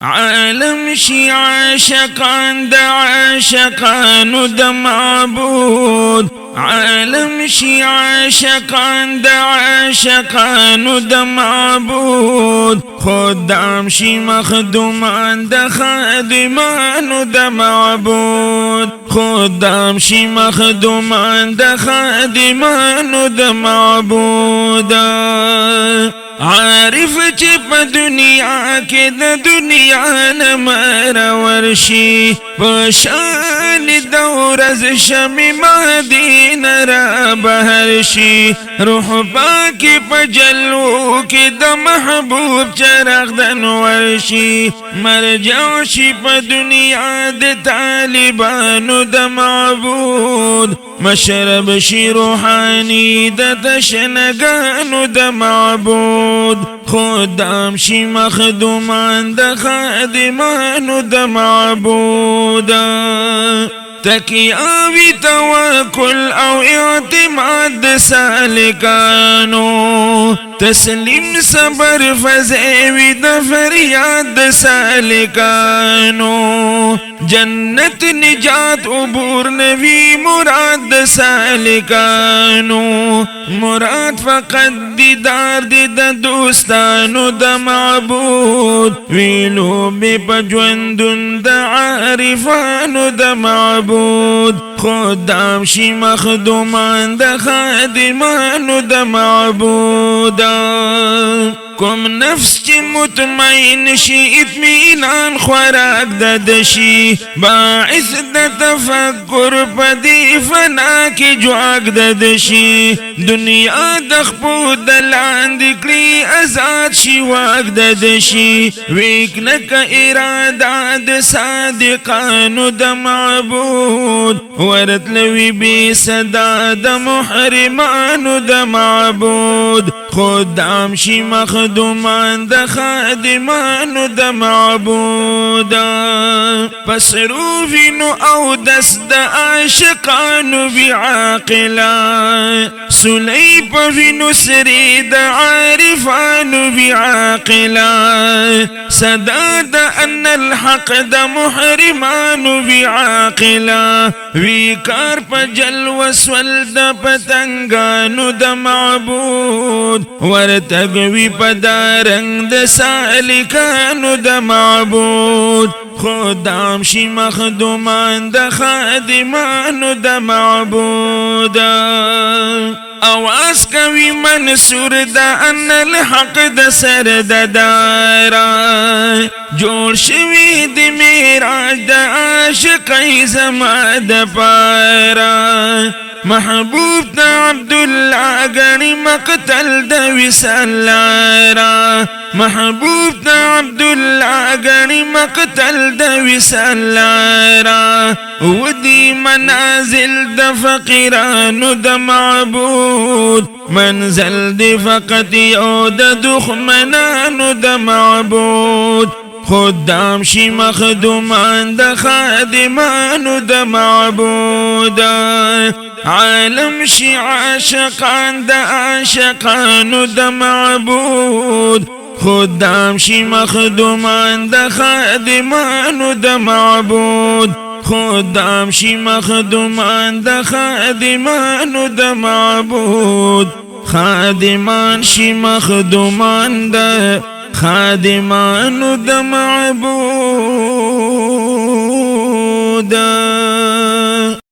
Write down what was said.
عالم شي عاشقان دا عاشقانو دا معبود عالم شي عاشقان دا عاشقانو دا معبود خدام شي مخدومان دا خادمانو دا معبود خدام شي مخدومان دا خادمانو دا معبود عارف چې په دنیا کې د دنیا نه مرور شي په شان د ورځ شمع مدینه را بهر شي روح پاکي په جلو کې د محبوب چراغ د انور شي مرجع شي په دنیا د طالبانو د معبود مشرب شي روحاني د تشنګانو د معبود خدام شي مخدومان د خادمانو د معبود تکیاوی توکل او اعتماد سالکانو تسلیم صبر فزیوی د فریاد سالکانو جنت نجات عبور نوی مراد سالکانو مراد فقط دیدار د دوستانو د معبود ویلو بی پجوندن د عارفانو د معبود خدام شي مخدومان د خادمانو د معبود کوم نفس چې مطمئن شي اطمینان خوراک د شي باعث د تفکر په دی فنا کې جواک د شي دنیا د خپو د لاندې کړي آزاد شي واک د شي ویکنک اراده د صادقانو د معبود ورتلوي بي صدا د محرمانو د معبود خدام شي مخدومان د خادمانو د معبود فصروفینو او دست د عاشقانو بعاقلا سلی پوینو سری د عارفانو بعاقلا صدا د ان الحق د محرمانو بعاقلا ویکار په جلوه سول د پتنګانو د معبود ورتګوي په دارنګ د سالکانو د معبود خدام شي مخدومان د خادمانو د معبود اواز کوي منصور د ان الحق د سر د دارا جوړ شوی د معراج د عاشقای زما د پارا محبوب د عبدالله غنی مقتل د وصال لارا محبوب د عبدالله غنی مقتل د وصال لارا ودي منازل د فقیرانو د معبود منزل د فقط یو د دښمنانو د معبود خدام شي مخدومان د خادمانو د معبود عالم شي عاشقان د عاشقانو د معبود خدام شي مخدومان د خادمانو د معبود خدام شي مخدومان د خادمانو د معبود خادمان شي مخدومان د خادمانو د معبود